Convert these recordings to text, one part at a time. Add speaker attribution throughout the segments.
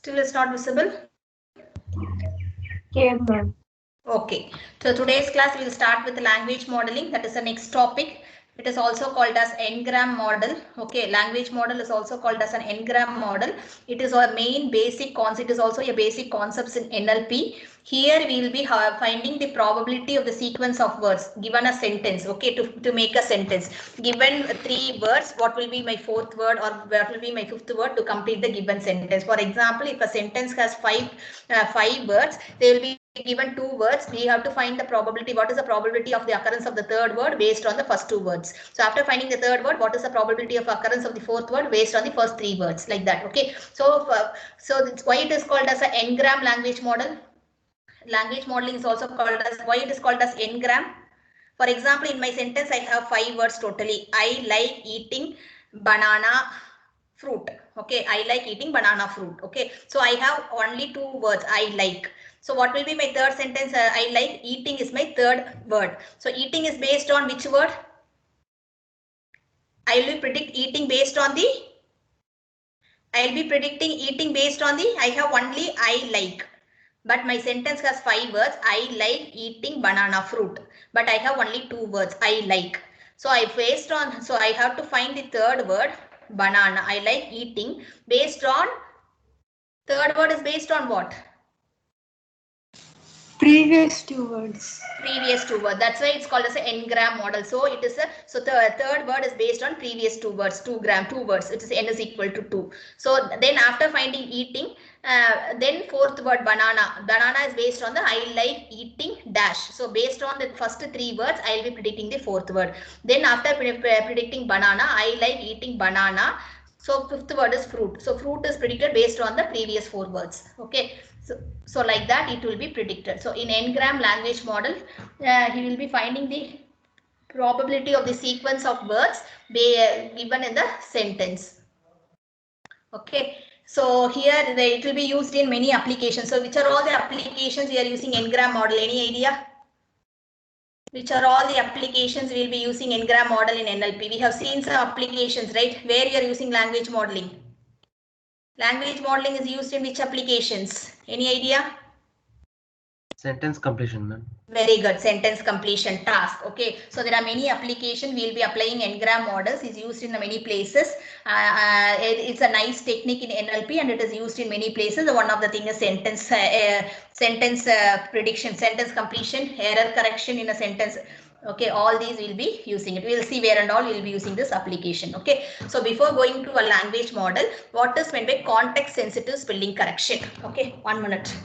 Speaker 1: Still it's not visible?
Speaker 2: Okay, ma'am.
Speaker 1: Okay. So today's class we will start with language modeling. That is the next topic. It is also called as N-gram model. Okay, language model is also called as an N-gram model. It is our main basic concept. It is also a basic concepts in NLP. Here we will be finding the probability of the sequence of words given a sentence. Okay, to make a sentence. Given 3 words, what will be my 4th word or what will be my 5th word to complete the given sentence. For example, if a sentence has 5 words, they will be given 2 words. We have to find the probability. What is the probability of the occurrence of the 3rd word based on the first 2 words? So after finding the 3rd word, what is the probability of occurrence of the 4th word based on the first 3 words? Like that. Okay. So why it is called as an N-gram language model. Language modeling is also called as, why it is called as N-gram. For example, in my sentence, I have 5 words totally. I like eating banana fruit. Okay, I like eating banana fruit. Okay, so I have only 2 words. I like. So what will be my 3rd sentence? I like eating is my 3rd word. So eating is based on which word? I will predict eating based on the. I will be predicting eating based on the. I have only I like. But my sentence has 5 words. I like eating banana fruit. But I have only 2 words. I like. So I have to find the 3rd word, banana. I like eating based on. 3rd word is based on what?
Speaker 2: Previous 2 words.
Speaker 1: Previous 2 words. That's why it's called as an N-gram model. So it is the 3rd word is based on previous 2 words. 2 words. It is N is equal to 2. So then after finding eating, then 4th word, banana. Banana is based on the I like eating dash. So based on the first 3 words, I will be predicting the 4th word. Then after predicting banana, I like eating banana. So 5th word is fruit. So fruit is predicted based on the previous 4 words. Okay. So like that it will be predicted. So in N-gram language model, he will be finding the probability of the sequence of words given in the sentence. Okay. So here it will be used in many applications. So which are all the applications we are using N-gram model? Any idea? Which are all the applications we will be using N-gram model in NLP? We have seen some applications, right? Where you are using language modeling? Language modeling is used in which applications? Any idea?
Speaker 3: Sentence completion, ma'am.
Speaker 1: Very good. Sentence completion task. Okay. So there are many applications. We will be applying N-gram models. Is used in many places. It's a nice technique in NLP and it is used in many places. One of the thing is sentence prediction, sentence completion, error correction in a sentence. Okay, all these will be using it. We will see where and all we will be using this application. Okay. So before going to a language model, what is meant by context sensitive spelling correction? Okay. 1 minute.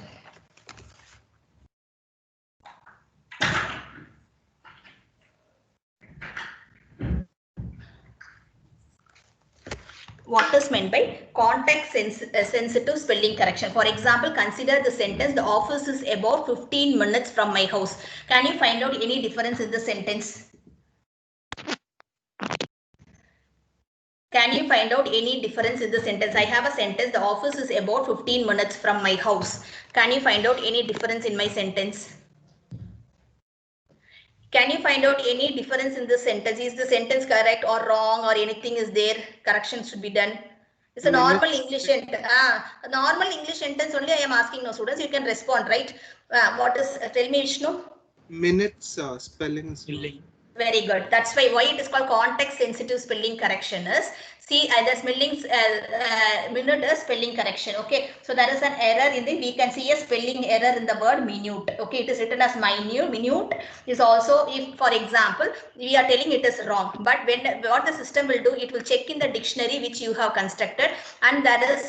Speaker 1: What is meant by context sensitive spelling correction? For example, consider the sentence, the office is about 15 minutes from my house. Can you find out any difference in the sentence? Can you find out any difference in the sentence? I have a sentence, the office is about 15 minutes from my house. Can you find out any difference in my sentence? Can you find out any difference in the sentence? Is the sentence correct or wrong or anything is there? Correction should be done. It's a normal English sentence. A normal English sentence only I am asking now, students. You can respond, right? What is, tell me, Vishnu.
Speaker 4: Minutes spelling.
Speaker 1: Very good. That's why it is called context sensitive spelling correction is. See, the spelling minute is spelling correction. Okay. So there is an error in the, we can see a spelling error in the word minute. Okay. It is written as minute. Minute is also, if for example, we are telling it is wrong. But when what the system will do, it will check in the dictionary which you have constructed. And there is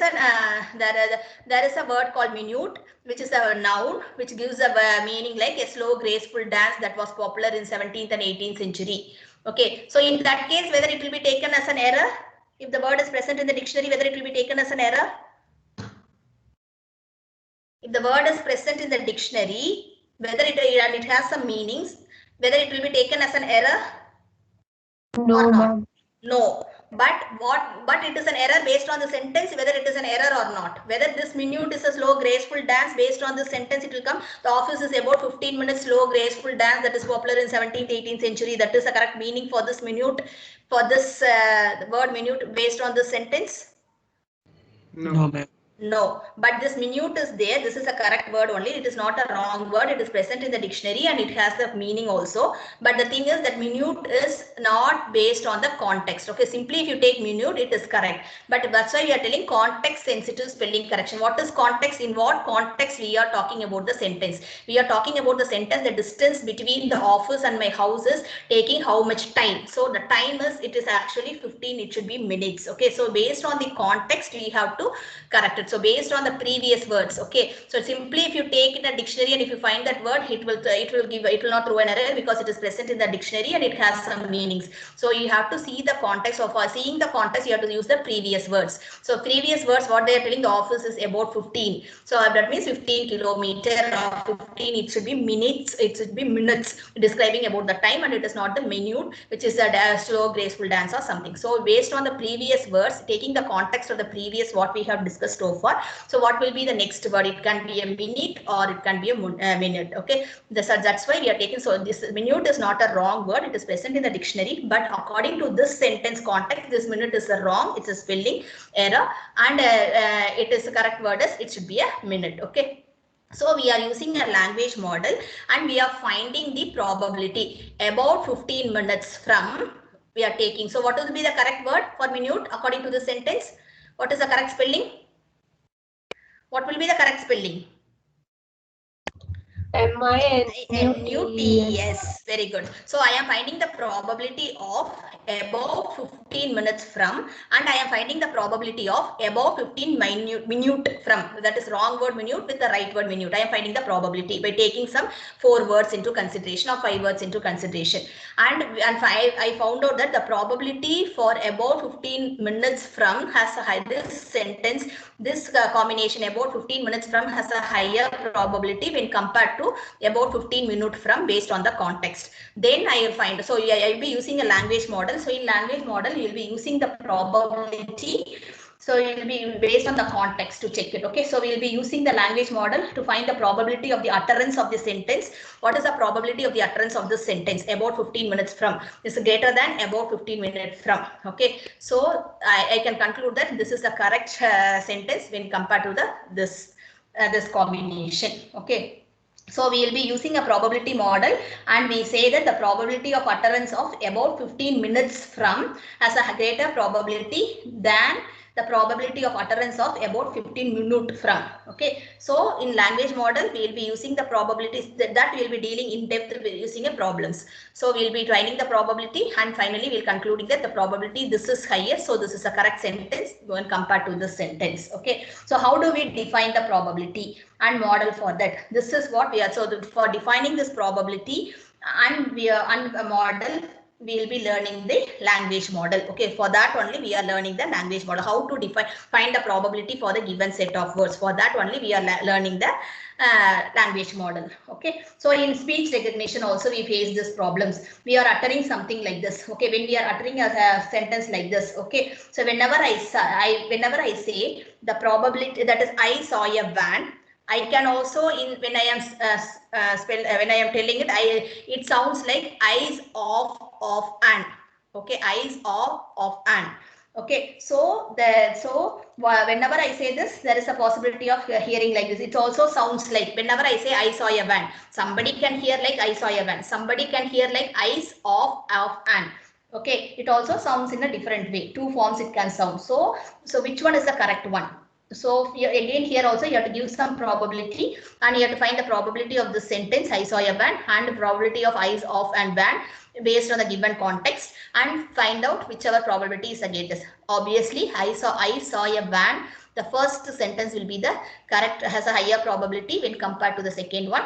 Speaker 1: there is a word called minute, which is a noun, which gives a meaning like a slow, graceful dance that was popular in 17th and 18th century. Okay, so in that case, whether it will be taken as an error, if the word is present in the dictionary, whether it will be taken as an error. If the word is present in the dictionary, whether it has some meanings, whether it will be taken as an error.
Speaker 2: No, ma'am.
Speaker 1: No, but it is an error based on the sentence, whether it is an error or not. Whether this minute is a slow, graceful dance, based on the sentence, it will come. The office is about 15 minutes slow, graceful dance that is popular in 17th, 18th century. That is the correct meaning for this minute, for this word minute based on the sentence.
Speaker 4: No, ma'am.
Speaker 1: No, but this minute is there. This is a correct word only. It is not a wrong word. It is present in the dictionary and it has the meaning also. But the thing is that minute is not based on the context. Okay, simply if you take minute, it is correct. But that's why we are telling context sensitive spelling correction. What is context? In what context we are talking about the sentence? We are talking about the sentence, the distance between the office and my house is taking how much time. So the time is, it is actually 15. It should be minutes. Okay, so based on the context, we have to correct it. So based on the previous words, okay. So simply if you take in a dictionary and if you find that word, it will not throw an error because it is present in the dictionary and it has some meanings. So you have to see the context of seeing the context. You have to use the previous words. So previous words, what they are telling, the office is about 15. So that means 15 kilometer or 15. It should be minutes. It should be minutes describing about the time, and it is not the minute, which is a slow graceful dance or something. So based on the previous words, taking the context of the previous what we have discussed so far. So what will be the next word? It can be a minute or it can be a minute. Okay, that's why we are taking. So this minute is not a wrong word. It is present in the dictionary, but according to this sentence context, this minute is a wrong. It's a spelling error, and it is the correct word is it should be a minute. Okay. So we are using a language model and we are finding the probability about 15 minutes from we are taking. So what will be the correct word for minute according to the sentence? What is the correct spelling? What will be the correct spelling?
Speaker 2: MINUTES.
Speaker 1: Yes, very good. So I am finding the probability of above 15 minutes from, and I am finding the probability of above 15 minute from. That is wrong word minute with the right word minute. I am finding the probability by taking some 4 words into consideration or 5 words into consideration. And I found out that the probability for above 15 minutes from has a high, this sentence, this combination about 15 minutes from has a higher probability when compared to about 15 minutes from based on the context. Then I will find, so I will be using a language model. So in language model, you will be using the probability. So it will be based on the context to check it. Okay, so we will be using the language model to find the probability of the utterance of the sentence. What is the probability of the utterance of this sentence? About 15 minutes from is greater than about 15 minutes from. Okay, so I can conclude that this is the correct sentence when compared to this combination. Okay. So we will be using a probability model and we say that the probability of utterance of about 15 minutes from has a greater probability than the probability of utterance of about 15 minute from. Okay, so in language model we will be using the probabilities that we will be dealing in depth using a problems. So we will be finding the probability and finally we will concluding that the probability this is higher, so this is a correct sentence when compared to this sentence. Okay, so how do we define the probability and model for that? This is what we are, so for defining this probability and we are and a model, we will be learning the language model. Okay, for that only we are learning the language model, how to find the probability for the given set of words. For that only we are learning the language model. Okay, so in speech recognition also we face these problems. We are uttering something like this. Okay, when we are uttering a sentence like this. Okay, so whenever I say the probability, that is I saw a van, I can also when I am when I am telling it, it sounds like eyes of an. Okay, eyes of an. Okay, so whenever I say this, there is a possibility of hearing like this. It also sounds like whenever I say I saw a van, somebody can hear like I saw a van. Somebody can hear like eyes of an. Okay, it also sounds in a different way. 2 forms it can sound. So which one is the correct one? So again here also you have to give some probability and you have to find the probability of the sentence I saw a van and the probability of eyes of and van based on the given context and find out whichever probability is the greatest. Obviously I saw a van, the first sentence will be the correct, has a higher probability when compared to the second one.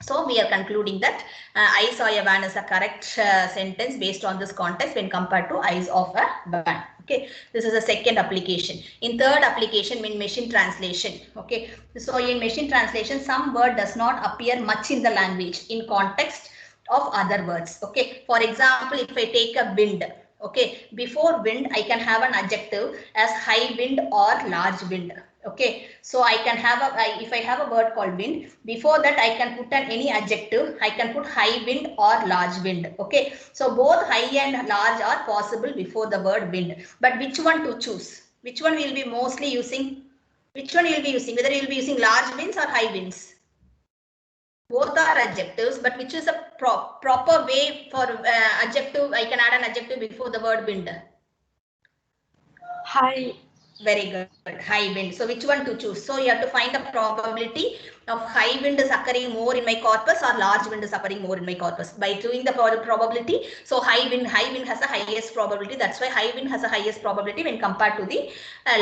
Speaker 1: So we are concluding that I saw a van is a correct sentence based on this context when compared to eyes of a van. Okay, this is the second application. In third application, in machine translation. Okay, so in machine translation, some word does not appear much in the language in context of other words. Okay, for example, if I take a wind. Okay, before wind, I can have an adjective as high wind or large wind. Okay, so I can have if I have a word called wind, before that I can put any adjective. I can put high wind or large wind. Okay, so both high and large are possible before the word wind. But which one to choose? Which one will be mostly using? Which one you will be using? Whether you will be using large winds or high winds? Both are adjectives, but which is a proper way for adjective? I can add an adjective before the word wind.
Speaker 2: High.
Speaker 1: Very good. High wind. So which one to choose? So you have to find the probability of high wind is occurring more in my corpus or large wind is occurring more in my corpus. By doing the probability, so high wind has the highest probability. That's why high wind has the highest probability when compared to the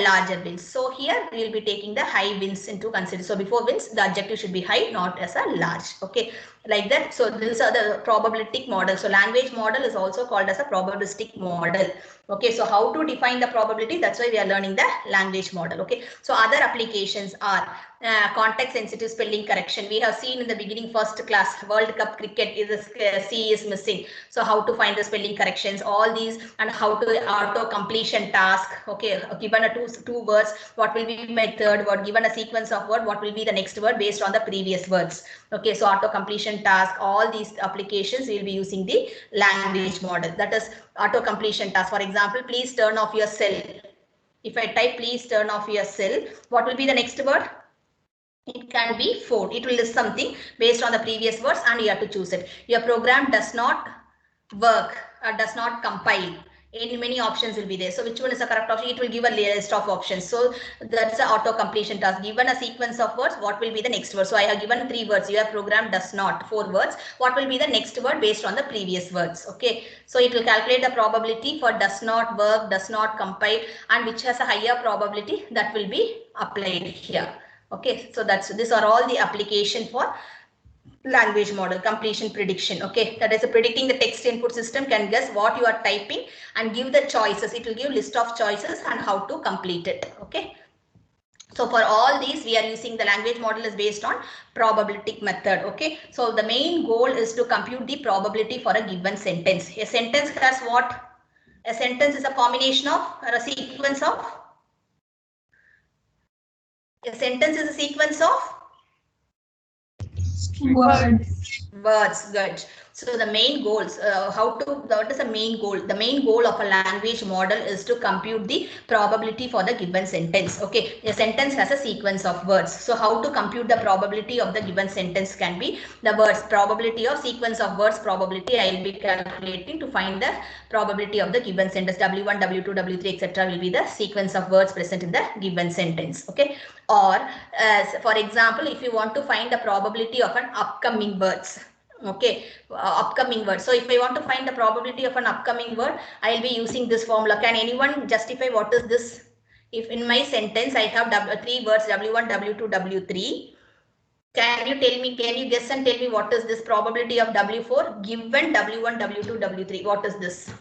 Speaker 1: larger winds. So here we will be taking the high winds into consideration. So before winds, the adjective should be high, not as a large. Okay, like that. So these are the probabilistic model. So language model is also called as a probabilistic model. Okay, so how to define the probability? That's why we are learning the language model. Okay, so other applications are context sensitive spelling correction. We have seen in the beginning first class World Cup cricket is C is missing. So how to find the spelling corrections, all these, and how to auto completion task. Okay, given a two words, what will be my third word? Given a sequence of word, what will be the next word based on the previous words? Okay, so auto completion task, all these applications we will be using the language model. That is auto completion task. For example, please turn off your cell. If I type please turn off your cell, what will be the next word? It can be 4. It will list something based on the previous words and you have to choose it. Your program does not work or does not compile. Many options will be there. So which one is the correct option? It will give a list of options. So that's the auto completion task. Given a sequence of words, what will be the next word? So I have given 3 words. Your program does not. 4 words. What will be the next word based on the previous words? Okay. So it will calculate the probability for does not work, does not compile, and which has a higher probability that will be applied here. Okay, so these are all the application for language model. Completion prediction. Okay, that is predicting the text input system can guess what you are typing and give the choices. It will give list of choices and how to complete it. Okay, so for all these we are using the language model is based on probabilistic method. Okay, so the main goal is to compute the probability for a given sentence. A sentence has what? A sentence is a combination of or a sequence of. A sentence is a sequence of words. Good. So the main goals, what is the main goal? The main goal of a language model is to compute the probability for the given sentence. Okay, a sentence has a sequence of words. So how to compute the probability of the given sentence can be the words, probability of sequence of words probability. I will be calculating to find the probability of the given sentence. W1, W2, W3, etc. will be the sequence of words present in the given sentence. Okay, or for example, if you want to find the probability of an upcoming words. Okay, upcoming word. So if I want to find the probability of an upcoming word, I will be using this formula. Can anyone justify what is this? If in my sentence I have 3 words, W1, W2, W3. Can you tell me, can you guess and tell me what is this probability of W4 given W1, W2, W3? What is this?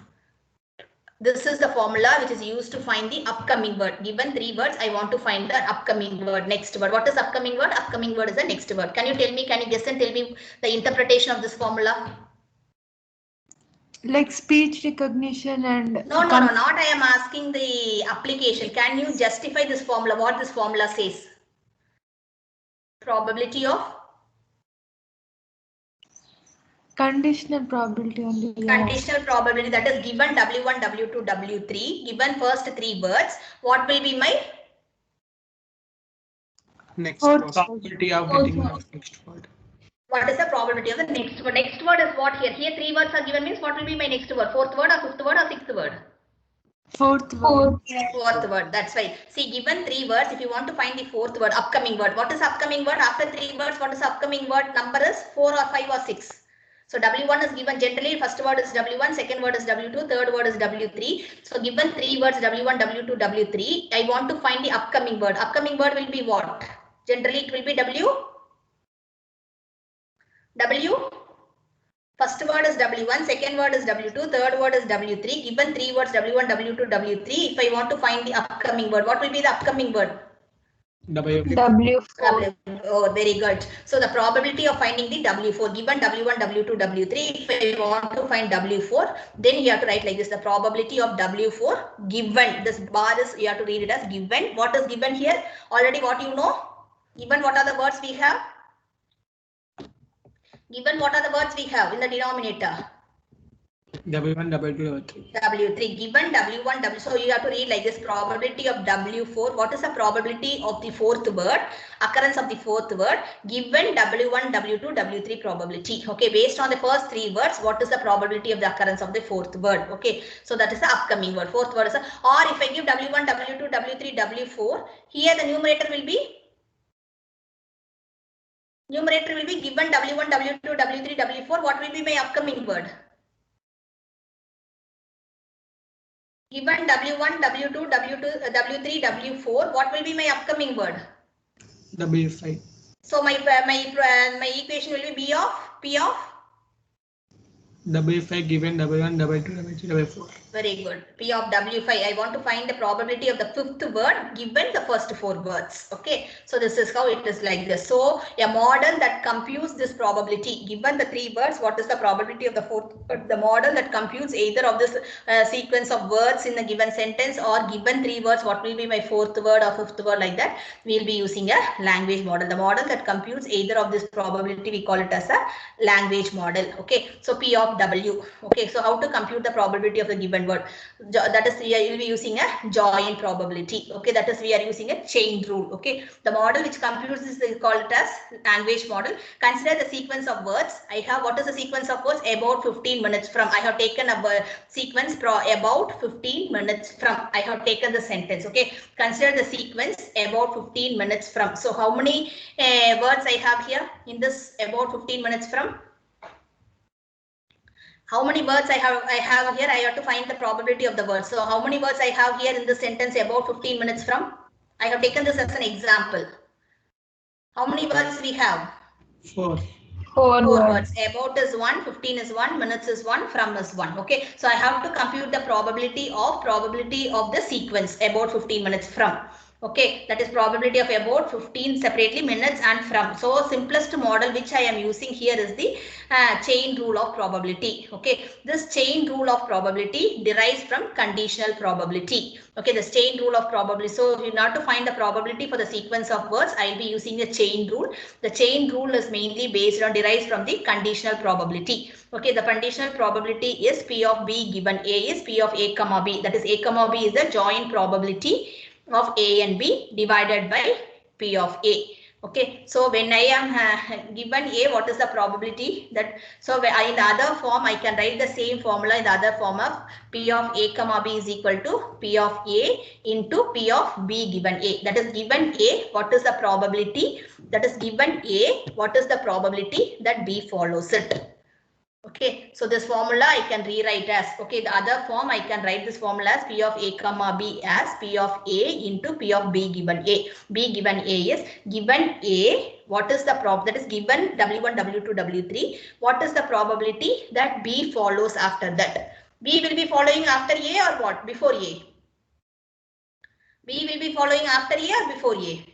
Speaker 1: This is the formula which is used to find the upcoming word. Given 3 words, I want to find the upcoming word, next word. What is upcoming word? Upcoming word is the next word. Can you tell me, can you guess and tell me the interpretation of this formula?
Speaker 2: Like speech recognition and...
Speaker 1: No, not I am asking the application. Can you justify this formula? What this formula says? Probability of?
Speaker 2: Conditional probability only.
Speaker 1: Conditional probability, that is given W1, W2, W3. Given first 3 words, what will be my?
Speaker 4: Next probability of getting the next word.
Speaker 1: What is the probability of the next word? Next word is what here? Here 3 words are given, means what will be my next word? 4th word or 5th word or 6th word?
Speaker 2: 4th word.
Speaker 1: 4th word. That's right. See, given 3 words, if you want to find the 4th word, upcoming word. What is upcoming word? After 3 words, what is upcoming word? Number is 4 or 5 or 6. So W1 is given generally, first word is W1, second word is W2, third word is W3. So given 3 words, W1, W2, W3, I want to find the upcoming word. Upcoming word will be what? Generally it will be W. First word is W1, second word is W2, third word is W3. Given 3 words, W1, W2, W3. If I want to find the upcoming word, what will be the upcoming word?
Speaker 2: W4.
Speaker 1: Oh, very good. So the probability of finding the W4, given W1, W2, W3, if I want to find W4, then you have to write like this, the probability of W4 given, this bar is, you have to read it as given. What is given here? Already what you know? Given what are the words we have? Given what are the words we have in the denominator?
Speaker 4: W1, W2, W3.
Speaker 1: W3 given W1, W. So you have to read like this: probability of W4. What is the probability of the fourth word? Occurrence of the fourth word given W1, W2, W3 probability. Okay, based on the first three words, what is the probability of the occurrence of the fourth word? Okay, so that is the upcoming word. Fourth word is a, or if I give W1, W2, W3, W4, here the numerator will be given W1, W2, W3, W4. What will be my upcoming word? Given W1, W2, W3, W4, what will be my upcoming word?
Speaker 4: W5.
Speaker 1: So my equation will be P of
Speaker 4: W5 given W1, W2, W3, W4.
Speaker 1: very good. P of W5. I want to find the probability of the fifth word given the first four words. Okay. So this is how it is like this. So a model that computes this probability given the three words. What is the probability of the fourth word? The model that computes either of this sequence of words in the given sentence or given three words. What will be my fourth word or fifth word like that? We'll be using a language model. The model that computes either of this probability, we call it as a language model. Okay. So P of W. Okay. So how to compute the probability of the given word? That is, we will be using a joint probability. Okay, that is, we are using a chain rule. Okay, the model which computes this is called it as language model. Consider the sequence of words. I have, what is the sequence of words? About 15 minutes from. I have taken a sequence about 15 minutes from. I have taken the sentence. Okay, consider the sequence about 15 minutes from. So how many words I have here in this about 15 minutes from? How many words I have here? I have to find the probability of the words. So how many words I have here in this sentence about 15 minutes from? I have taken this as an example. How many words we have?
Speaker 4: 4.
Speaker 1: Four words. About is 1, 15 is 1, minutes is 1, from is 1. Okay. So I have to compute the probability of the sequence about 15 minutes from. Okay, that is probability of about 15 separately, minutes and from. So simplest model which I am using here is the chain rule of probability. Okay, this chain rule of probability derives from conditional probability. Okay, the chain rule of probability. So in order to find the probability for the sequence of words, I will be using a chain rule. The chain rule is mainly based on, derives from the conditional probability. Okay, the conditional probability is P of B given A is P of A comma B. That is, A comma B is the joint probability of A and B divided by P of A. Okay, so when I am given A, what is the probability that, so in the other form, I can write the same formula in the other form of P of A comma B is equal to P of A into P of B given A. That is, given A, what is the probability? That is, given A, what is the probability that B follows it? Okay, so this formula I can rewrite as, okay, the other form I can write this formula as P of A comma B as P of A into P of B given A. B given A is, given A, what is the that is, given W1, W2, W3, what is the probability that B follows after that? B will be following after A or what? Before A? B will be following after A or before A?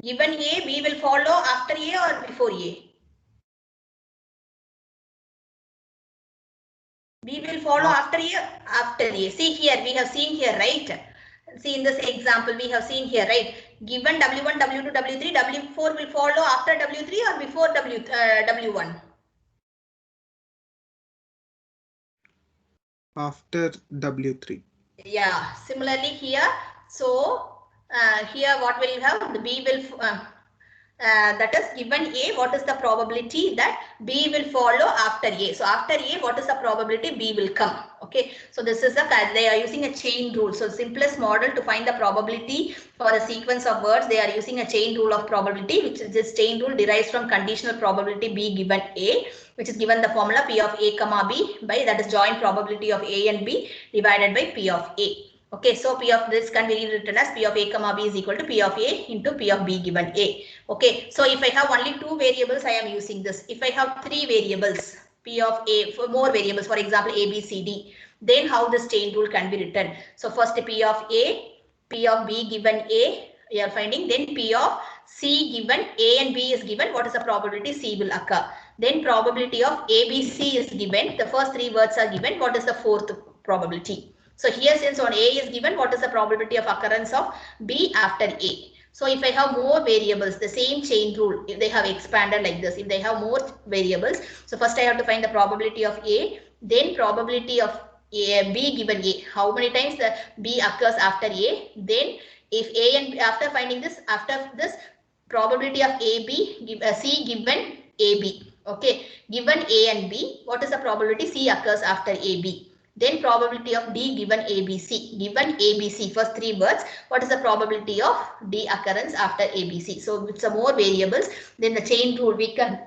Speaker 1: Given A, B will follow after A or before A? B will follow after A. See here, we have seen here, right? See in this example, we have seen here, right? Given W1, W2, W3, W4 will follow after W3 or before W1?
Speaker 5: After W3.
Speaker 1: Yeah, similarly here. So here what will you have? The B will that is, given A, what is the probability that B will follow after A? So after A, what is the probability B will come? Okay, so this is they are using a chain rule. So simplest model to find the probability for a sequence of words, they are using a chain rule of probability, which is, this chain rule derives from conditional probability B given A, which is given the formula P of A comma B by, that is, joint probability of A and B divided by P of A. Okay, so P of this can be written as P of A comma B is equal to P of A into P of B given A. Okay, so if I have only two variables, I am using this. If I have three variables, P of A, for more variables, for example, A, B, C, D, then how this chain rule can be written? So first P of A, P of B given A, we are finding, then P of C given A and B is given, what is the probability C will occur? Then probability of A, B, C is given, the first three words are given, what is the fourth probability? So here, since on A is given, what is the probability of occurrence of B after A? So if I have more variables, the same chain rule, if they have expanded like this, if they have more variables, so first I have to find the probability of A, then probability of B given A. How many times the B occurs after A? Then if A and after finding this, after this probability of AB, C given AB. Okay, given A and B, what is the probability C occurs after AB? Then probability of D given ABC. Given ABC, first three words, what is the probability of D occurrence after ABC? So with some more variables, then the chain rule we can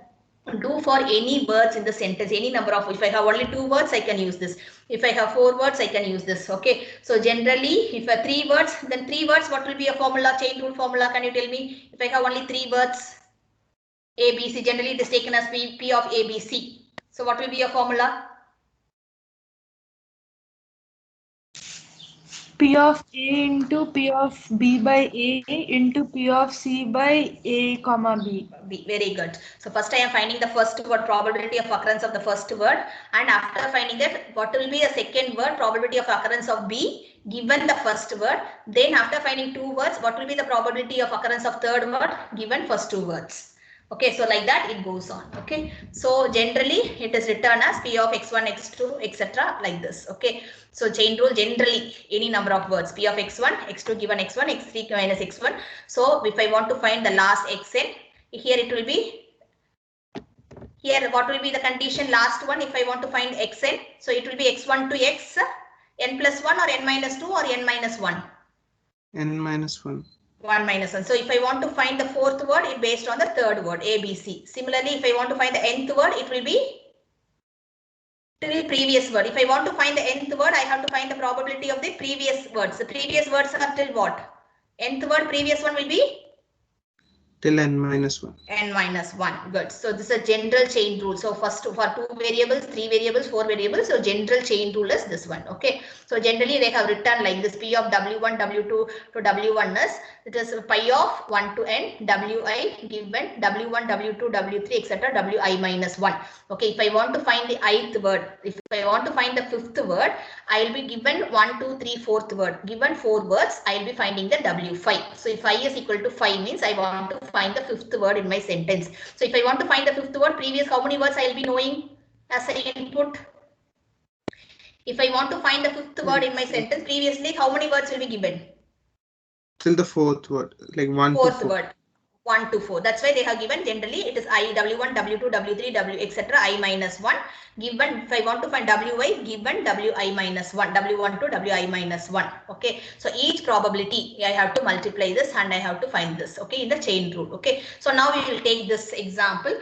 Speaker 1: do for any words in the sentence, any number of, if I have only 2 words, I can use this. If I have 4 words, I can use this. Okay. So generally, if I have 3 words, then 3 words, what will be a formula, chain rule formula? Can you tell me? If I have only 3 words, ABC, generally it is taken as P of ABC. So what will be a formula?
Speaker 2: P of A into P of B by A into P of C by A comma B.
Speaker 1: B. Very good. So first I am finding the first word, probability of occurrence of the first word, and after finding that, what will be the second word, probability of occurrence of B given the first word. Then after finding 2 words, what will be the probability of occurrence of third word given first 2 words. Okay, so like that it goes on. Okay, so generally it is written as P of x1, x2, etc. like this. Okay, so chain rule, generally any number of words, P of x1, x2 given x1, x3 minus x1. So if I want to find the last xn, here it will be, here what will be the condition, last one, if I want to find xn, so it will be x1 to x, n plus 1 or n minus 2 or n minus 1?
Speaker 5: N minus 1.
Speaker 1: 1 minus 1. So if I want to find the fourth word, it based on the third word, ABC. Similarly, if I want to find the nth word, it will be till previous word. If I want to find the nth word, I have to find the probability of the previous words. The previous words are till what? Nth word, previous one will be?
Speaker 5: Till n minus 1.
Speaker 1: N minus 1. Good. So this is a general chain rule. So first for 2 variables, 3 variables, 4 variables. So general chain rule is this one. Okay. So generally they have written like this: P of W1, W2 to W1 is, it is pi of 1 to n, Wi given W1, W2, W3, etc. Wi minus 1. Okay. If I want to find the ith word, if I want to find the fifth word, I will be given 1, 2, 3, fourth word. Given 4 words, I will be finding the W5. So if I is equal to 5 means I want to find the fifth word in my sentence. So if I want to find the fifth word, previous how many words I will be knowing as an input? If I want to find the fifth word in my sentence, previously how many words will be given?
Speaker 5: Till the fourth word, like 1 to
Speaker 1: Fourth
Speaker 5: 4.
Speaker 1: word. 1 to 4. That's why they have given generally it is I, W1, W2, W3, W, etc. I minus 1. Given, if I want to find Wi, given Wi minus 1, W1 to Wi minus 1. Okay. So each probability, I have to multiply this and I have to find this. Okay. In the chain rule. Okay. So now we will take this example.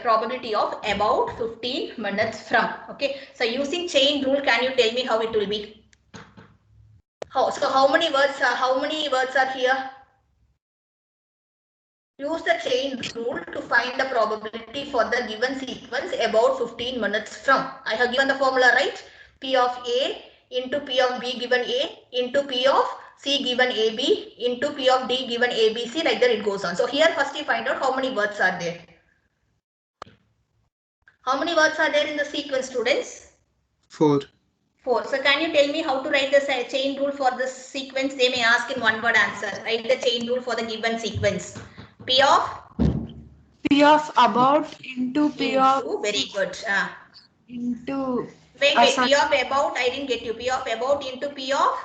Speaker 1: Probability of about 15 minutes from. Okay. So using chain rule, can you tell me how it will be? How many words are here? Use the chain rule to find the probability for the given sequence about 15 minutes from. I have given the formula, right? P of A into P of B given A into P of C given AB into P of D given ABC, like that it goes on. So here first you find out how many words are there. How many words are there in the sequence, students?
Speaker 5: 4.
Speaker 1: 4. So can you tell me how to write the chain rule for this sequence? They may ask in one word answer. Write the chain rule for the given sequence. P of
Speaker 2: About into P of
Speaker 1: very good.
Speaker 2: into
Speaker 1: Wait, P of about, I didn't get you. P of about into P of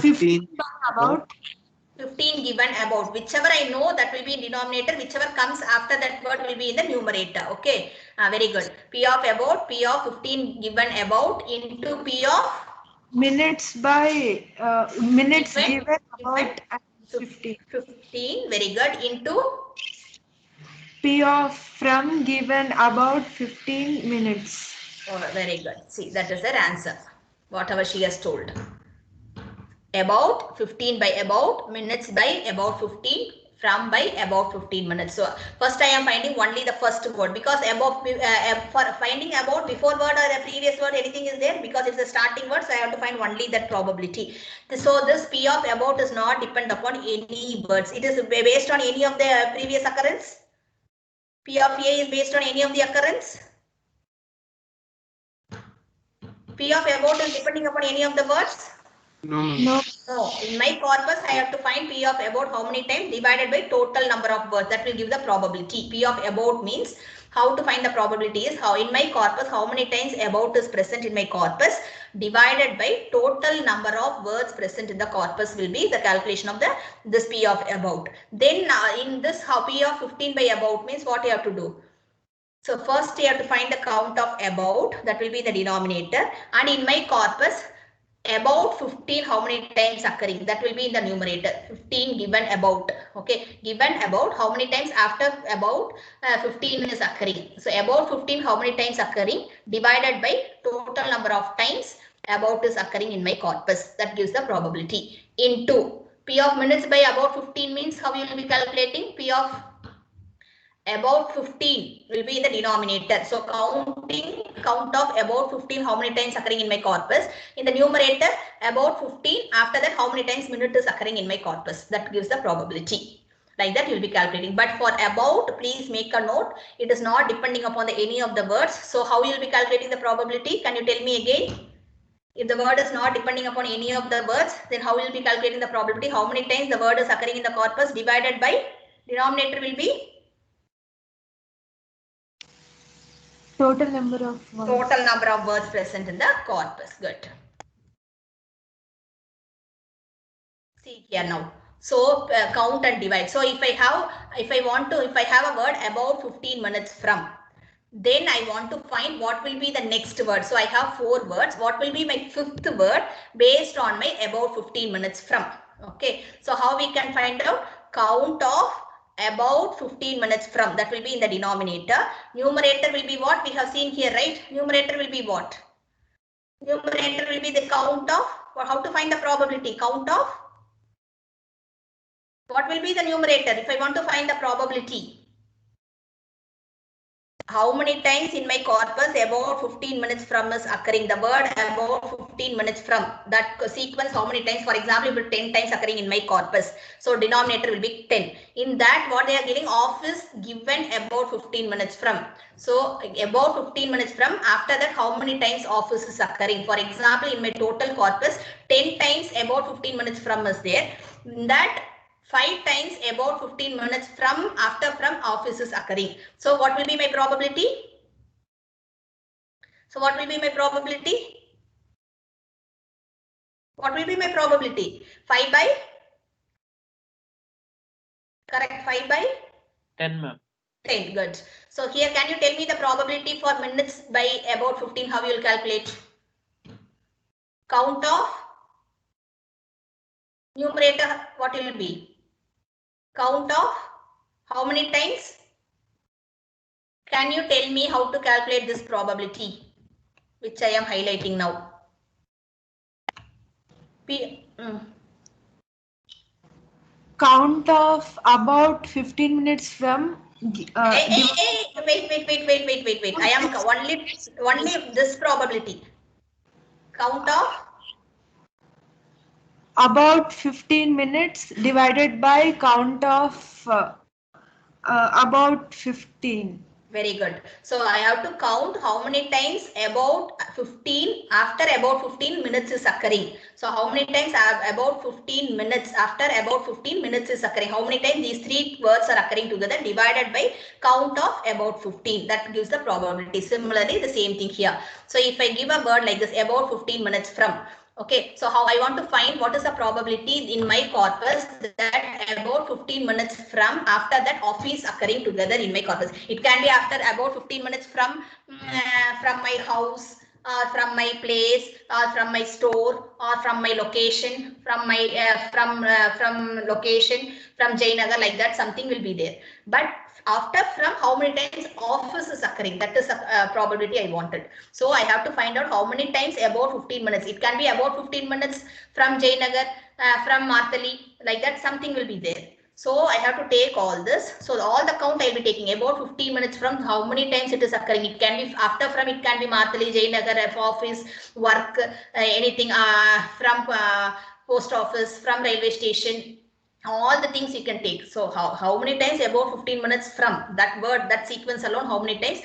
Speaker 2: 15 about
Speaker 1: 15 given about. Whichever I know, that will be in denominator. Whichever comes after that word will be in the numerator. Okay. Very good. P of about, P of 15 given about into P of
Speaker 2: minutes by minutes
Speaker 1: given
Speaker 2: about 15.
Speaker 1: 15. Very good. Into
Speaker 2: P of from given about 15 minutes.
Speaker 1: oh, very good. See, that is their answer. Whatever she has told. About 15 by about, minutes by about 15, from by about 15 minutes. So first I am finding only the first word, because above for finding about before word or a previous word, anything is there, because it's a starting word, so I have to find only that probability. So this P of about is not depend upon any words. It is based on any of the previous occurrence. P of A is based on any of the occurrence. P of about is depending upon any of the words.
Speaker 2: No.
Speaker 1: So in my corpus, I have to find P of about how many times divided by total number of words. That will give the probability. P of about means How to find the probability is how in my corpus, how many times about is present in my corpus divided by total number of words present in the corpus will be the calculation of this P of about. Then in this how P of 15 by about means what you have to do. So first you have to find the count of about, that will be the denominator, and in my corpus about 15 how many times occurring, that will be in the numerator. 15 given about, okay, given about how many times after about 15 is occurring. So about 15 how many times occurring divided by total number of times about is occurring in my corpus, that gives the probability into P of minutes by about 15 means how you will be calculating. P of about 15 will be in the denominator. So count of about 15 how many times occurring in my corpus. In the numerator about 15, after that how many times minute is occurring in my corpus. That gives the probability. Like that you will be calculating. But for about, please make a note. It is not depending upon any of the words. So how you will be calculating the probability? Can you tell me again? If the word is not depending upon any of the words, then how will you be calculating the probability? How many times the word is occurring in the corpus divided by denominator will be?
Speaker 2: Total number of words.
Speaker 1: Total number of words present in the corpus. Good. See here now. So count and divide. So if I have a word about 15 minutes from, then I want to find what will be the next word. So I have 4 words. What will be my 5th word based on my about 15 minutes from? Okay. So how we can find out? Count of about 15 minutes from, that will be in the denominator. Numerator will be what we have seen here, right? Numerator will be what? Numerator will be the count of, or how to find the probability? Count of, what will be the numerator if I want to find the probability? How many times in my corpus about 15 minutes from is occurring? The word about 15 minutes from, that sequence how many times? For example, it will 10 times occurring in my corpus. So denominator will be 10. In that what they are getting off is given about 15 minutes from. So about 15 minutes from, after that how many times off is occurring? For example, in my total corpus 10 times about 15 minutes from is there. In that 5 times about 15 minutes from, after from office is occurring. So what will be my probability? So what will be my probability? What will be my probability? 5 by? Correct, 5 by?
Speaker 4: 10, ma'am.
Speaker 1: 10, good. So here can you tell me the probability for minutes by about 15, how you will calculate? Count of numerator, what will it be? Count of how many times? Can you tell me how to calculate this probability, which I am highlighting now?
Speaker 2: Count of about 15 minutes from.
Speaker 1: Wait. I am only this probability. Count of
Speaker 2: About 15 minutes divided by count of about 15.
Speaker 1: Very good. So I have to count how many times about 15 after about 15 minutes is occurring. So how many times about 15 minutes after about 15 minutes is occurring. How many times these 3 words are occurring together divided by count of about 15. That gives the probability. Similarly, the same thing here. So if I give a word like this, about 15 minutes from. Okay, so how I want to find what is the probability in my corpus that about 15 minutes from, after that office occurring together in my corpus. It can be after about 15 minutes from my house, or from my place, or from my store, or from my location, from my location, from Jayanagar, like that something will be there. But after from how many times office is occurring, that is a probability I wanted. So I have to find out how many times about 15 minutes. It can be about 15 minutes from Jayanagar, from Martali, like that something will be there. So I have to take all this. So all the count I'll be taking about 15 minutes from how many times it is occurring. It can be after from, it can be Martali, Jayanagar, office, work, anything from post office, from railway station. All the things you can take. So how many times about 15 minutes from that word, that sequence alone, how many times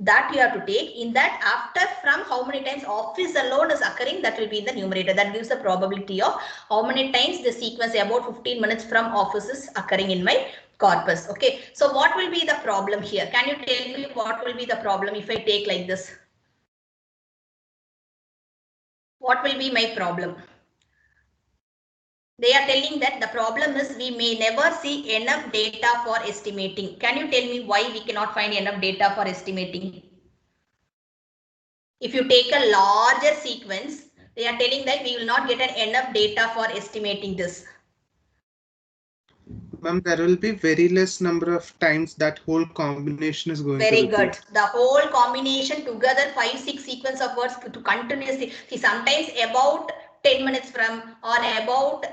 Speaker 1: that you have to take. In that after from how many times office alone is occurring, that will be in the numerator. That gives the probability of how many times the sequence about 15 minutes from office is occurring in my corpus. Okay, so what will be the problem here? Can you tell me what will be the problem if I take like this? What will be my problem? They are telling that the problem is we may never see enough data for estimating. Can you tell me why we cannot find enough data for estimating? If you take a larger sequence, they are telling that we will not get enough data for estimating this.
Speaker 5: Ma'am, there will be very less number of times that whole combination is going to
Speaker 1: Very
Speaker 5: repeat.
Speaker 1: good. The whole combination together, 5-6 sequence of words to continuously see, sometimes about 10 minutes from, or about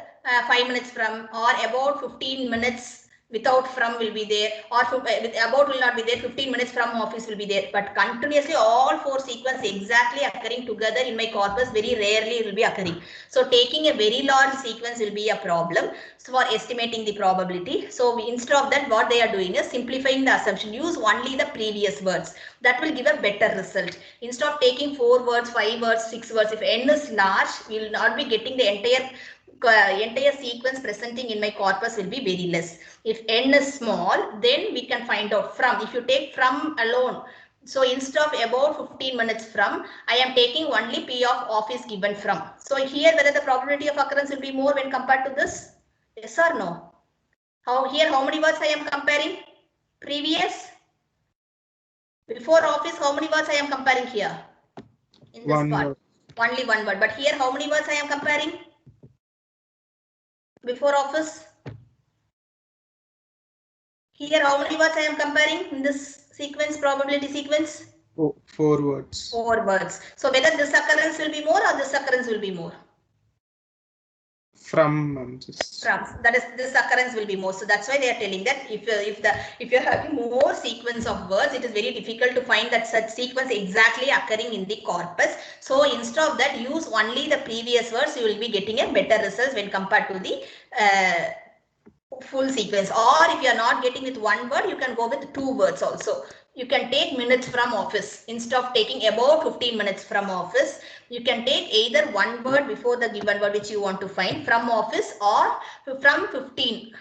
Speaker 1: 5 minutes from, or about 15 minutes without from will be there, or about will not be there, 15 minutes from office will be there, but continuously all 4 sequence exactly occurring together in my corpus very rarely will be occurring. So taking a very large sequence will be a problem for estimating the probability. So instead of that, what they are doing is simplifying the assumption. Use only the previous words. That will give a better result. Instead of taking 4 words, 5 words, 6 words, if n is large, we will not be getting the entire sequence presenting in my corpus will be very less. If n is small, then we can find out from. If you take from alone, so instead of about 15 minutes from, I am taking only P of office given from. So here whether the probability of occurrence will be more when compared to this? Yes or no? How many words I am comparing? Previous? Before office, how many words I am comparing here? In this
Speaker 5: One
Speaker 1: part.
Speaker 5: word.
Speaker 1: Only one word. But here how many words I am comparing? Before office? Here how many words I am comparing in this sequence, probability sequence?
Speaker 5: 4 words.
Speaker 1: 4 words. So whether this occurrence will be more or this occurrence will be more?
Speaker 5: From
Speaker 1: That is, this occurrence will be more. So that's why they are telling that if you're having more sequence of words, it is very difficult to find that such sequence exactly occurring in the corpus. So instead of that, use only the previous words. You will be getting a better result when compared to the full sequence. Or if you are not getting with one word, you can go with 2 words also. You can take minutes from office. Instead of taking about 15 minutes from office, you can take either one word before the given word which you want to find from office, or from 15.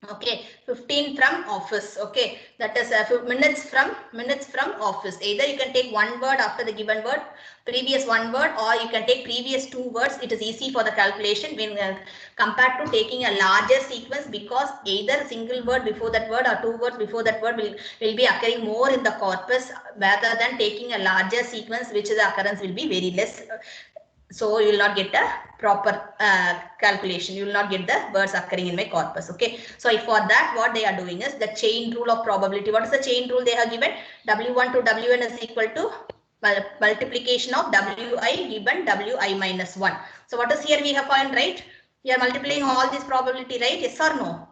Speaker 1: Okay, 15 from office. Okay, that is minutes from office. Either you can take one word after the given word, previous one word, or you can take previous 2 words. It is easy for the calculation when compared to taking a larger sequence, because either single word before that word or 2 words before that word will be occurring more in the corpus rather than taking a larger sequence, which the occurrence will be very less. So you will not get a proper calculation. You will not get the words occurring in my corpus. Okay. So for that, what they are doing is the chain rule of probability. What is the chain rule they have given? W1 to Wn is equal to multiplication of Wi given Wi minus 1. So what is here we have found, right? We are multiplying all this probability, right? Yes or no?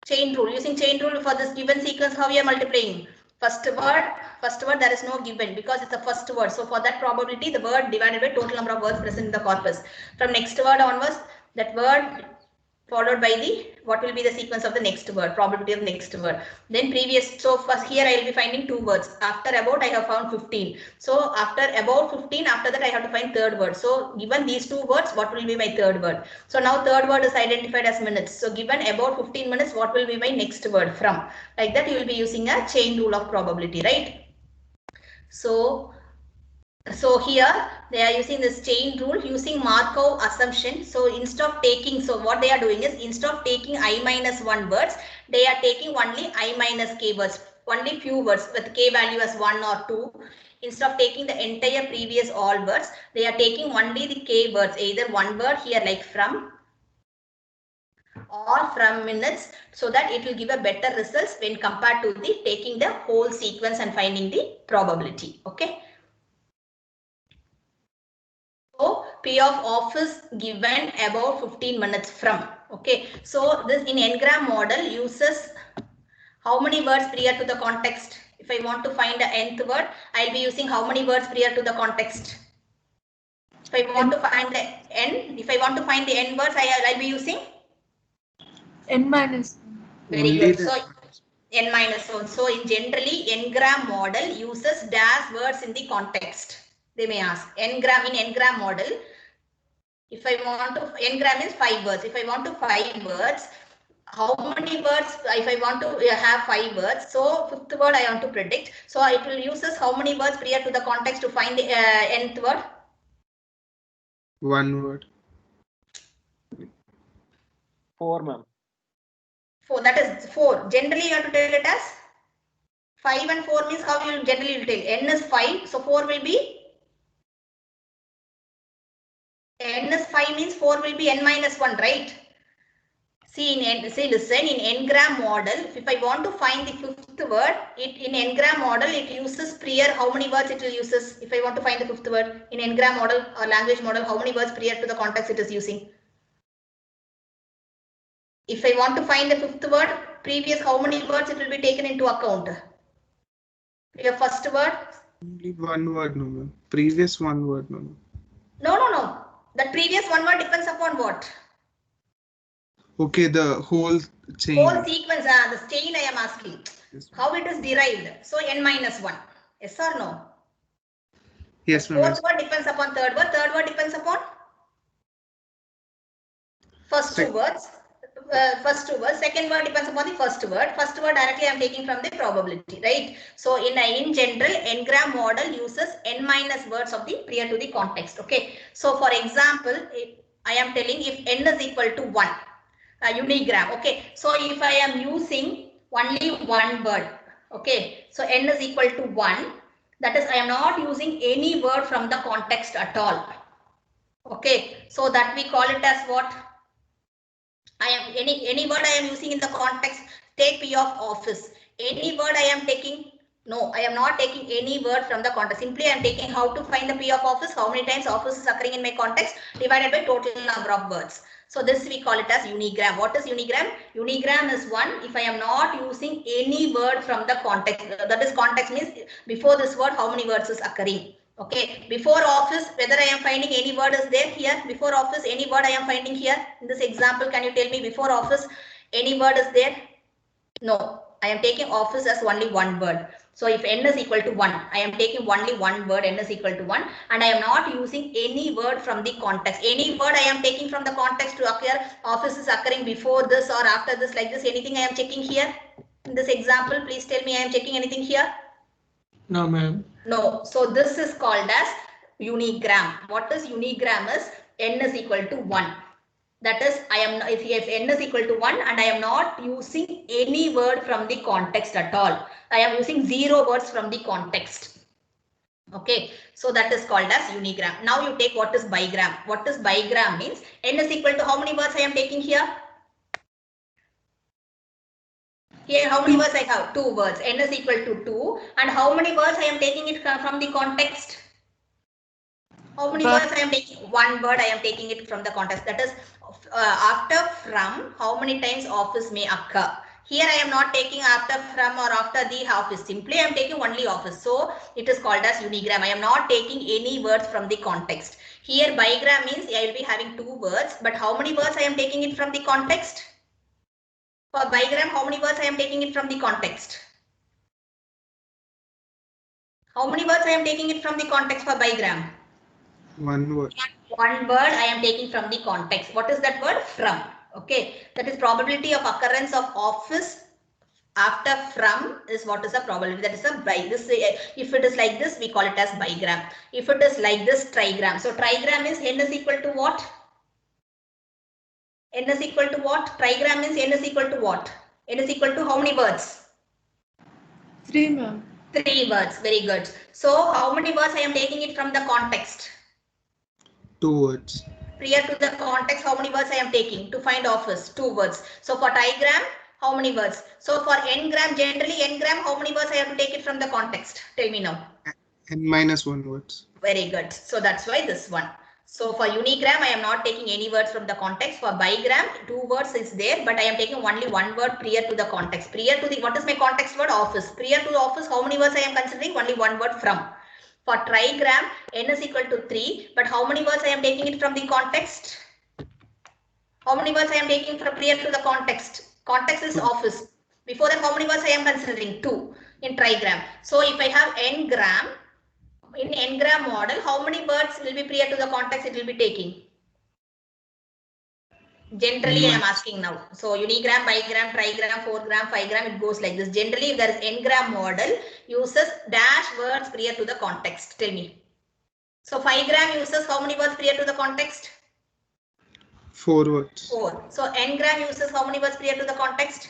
Speaker 1: Chain rule. Using chain rule for this given sequence, how we are multiplying? First word there is no given because it's the first word. So for that probability, the word divided by total number of words present in the corpus. From next word onwards, that word followed by the what will be the sequence of the next word, probability of the next word. Then previous, so first here I will be finding 2 words. After about I have found 15. So after about 15, after that I have to find third word. So given these 2 words, what will be my third word? So now third word is identified as minutes. So given about 15 minutes, what will be my next word from? Like that you will be using a chain rule of probability, right? So here they are using this chain rule using Markov assumption. So instead of taking, so what they are doing is instead of taking I minus 1 words, they are taking only I minus k words, only few words with k value as 1 or 2. Instead of taking the entire previous all words, they are taking only the k words, either one word here like from or from minutes, so that it will give a better results when compared to the taking the whole sequence and finding the probability. Okay. So P of office given about 15 minutes from. Okay. So this in n-gram model uses how many words prior to the context? If I want to find the nth word, I'll be using how many words prior to the context? If I want to find the n, if I want to find the n words, I'll be using
Speaker 2: n minus.
Speaker 1: very good. So n minus 1. So in generally n-gram model uses dash words in the context. They may ask n-gram in n-gram model. If I want to, n-gram is 5 words. If I want to 5 words, how many words, if I want to have 5 words, so fifth word I want to predict. So it will use how many words prior to the context to find the nth word?
Speaker 5: One word.
Speaker 4: 4, ma'am.
Speaker 1: 4, that is 4. Generally you have to tell it as 5 and 4 means how you generally will tell. N is 5, so 4 will be, N is 5 means 4 will be N minus 1, right? See, listen, in n-gram model, if I want to find the fifth word, in n-gram model, it uses prior, how many words it will uses? If I want to find the fifth word, in n-gram model or language model, how many words prior to the context it is using? If I want to find the fifth word, previous how many words it will be taken into account? Your first word?
Speaker 5: Only one word, no, ma'am. Previous one word, no, ma'am.
Speaker 1: No. That previous one word depends upon what?
Speaker 5: Okay, the whole chain.
Speaker 1: Whole sequence, the chain I am asking.
Speaker 5: Yes,
Speaker 1: How it is derived? So n minus 1. Yes or no?
Speaker 5: yes, ma'am.
Speaker 1: Fourth word depends upon third word. Third word depends upon first two words. First two words. Second word depends upon the first word. First word directly I am taking from the probability, right? So in general, n-gram model uses n minus words of the prior to the context. Okay. So for example, I am telling if n is equal to 1, unigram. Okay. So if I am using only one word, okay. So n is equal to 1. That is, I am not using any word from the context at all. Okay. So that we call it as what? I am any word I am using in the context, take P of office. Any word I am taking, no, I am not taking any word from the context. Simply I am taking how to find the P of office, how many times office is occurring in my context, divided by total number of words. So this we call it as unigram. What is unigram? Unigram is one if I am not using any word from the context. That is, context means before this word how many words is occurring. Okay, before office, whether I am finding any word is there here. Before office, any word I am finding here. In this example, can you tell me before office, any word is there? No, I am taking office as only one word. So if n is equal to 1, I am taking only one word, n is equal to 1, and I am not using any word from the context. Any word I am taking from the context to occur, office is occurring before this or after this, like this, anything I am checking here? In this example, please tell me I am checking anything here?
Speaker 4: No, ma'am.
Speaker 1: No. So this is called as unigram. What is unigram is n is equal to 1. That is, I am if n is equal to 1 and I am not using any word from the context at all. I am using 0 words from the context. Okay, so that is called as unigram. Now you take what is bigram. What is bigram means n is equal to how many words I am taking here? Here how many words I have? 2 words. N is equal to 2. And how many words I am taking it from the context? How many words I am taking? One word I am taking it from the context. That is after from, how many times office may occur. Here I am not taking after from or after the office. Simply I am taking only office. So it is called as unigram. I am not taking any words from the context. Here bigram means I will be having 2 words. But how many words I am taking it from the context? For bigram, how many words I am taking it from the context? How many words I am taking it from the context for bigram?
Speaker 5: One word.
Speaker 1: One word I am taking from the context. What is that word? From. Okay. That is probability of occurrence of office after from is what is the probability. That is a by this. If it is like this, we call it as bigram. If it is like this, trigram. So trigram is n is equal to what? N is equal to what? Trigram means n is equal to what? N is equal to how many words?
Speaker 2: 3, ma'am.
Speaker 1: 3 words. Very good. So how many words I am taking it from the context?
Speaker 5: 2 words.
Speaker 1: Prior to the context, how many words I am taking to find office? 2 words. So for trigram, how many words? So for n-gram, generally n-gram, how many words I have to take it from the context? Tell me now.
Speaker 5: N minus 1 words.
Speaker 1: Very good. So that's why this one. So for unigram, I am not taking any words from the context. For bigram, 2 words is there, but I am taking only one word prior to the context. Prior to the, what is my context word? Office. Prior to the office, how many words I am considering? Only one word from. For trigram, n is equal to 3, but how many words I am taking it from the context? How many words I am taking from prior to the context? Context is office. Before that, how many words I am considering? 2 in trigram. So if I have n-gram, in n-gram model, how many words will be prior to the context it will be taking? Generally, I am asking now. So unigram, bigram, trigram, 4-gram, 5-gram, it goes like this. Generally, if there is n-gram model, uses dash words prior to the context. Tell me. So 5-gram uses how many words prior to the context?
Speaker 5: 4 words.
Speaker 1: 4. So n-gram uses how many words prior to the context?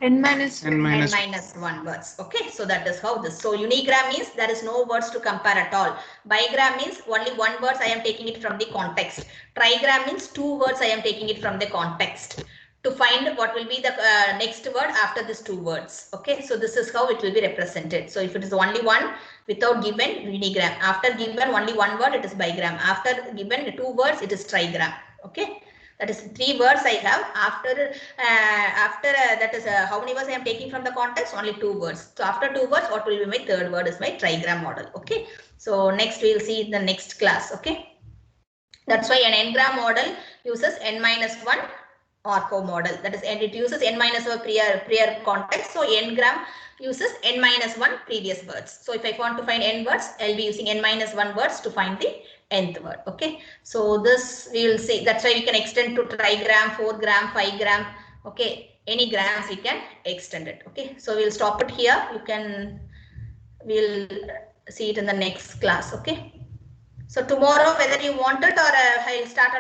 Speaker 2: N minus
Speaker 5: N minus.
Speaker 1: N minus 1 words. Okay, so that is how this. So unigram means there is no words to compare at all. Bigram means only 1 words I am taking it from the context. Trigram means 2 words I am taking it from the context. To find what will be the next word after these 2 words. Okay, so this is how it will be represented. So if it is only 1 without given, unigram. After given only 1 word, it is bigram. After given 2 words, it is trigram. Okay. That is 3 words I have. After that is how many words I am taking from the context? Only 2 words. So after 2 words, what will be my third word is my trigram model. Okay. So next we will see in the next class. Okay. That's why an n-gram model uses n-1 Markov model. That is, and it uses n-1 prior context. So n-gram uses n-1 previous words. So if I want to find n words, I'll be using n-1 words to find the nth word. Okay, so this we will see. That's why we can extend to trigram, 4-gram, 5-gram. Okay, any grams we can extend it. Okay, so we'll stop it here. We'll see it in the next class. Okay, so tomorrow whether you want it or I'll start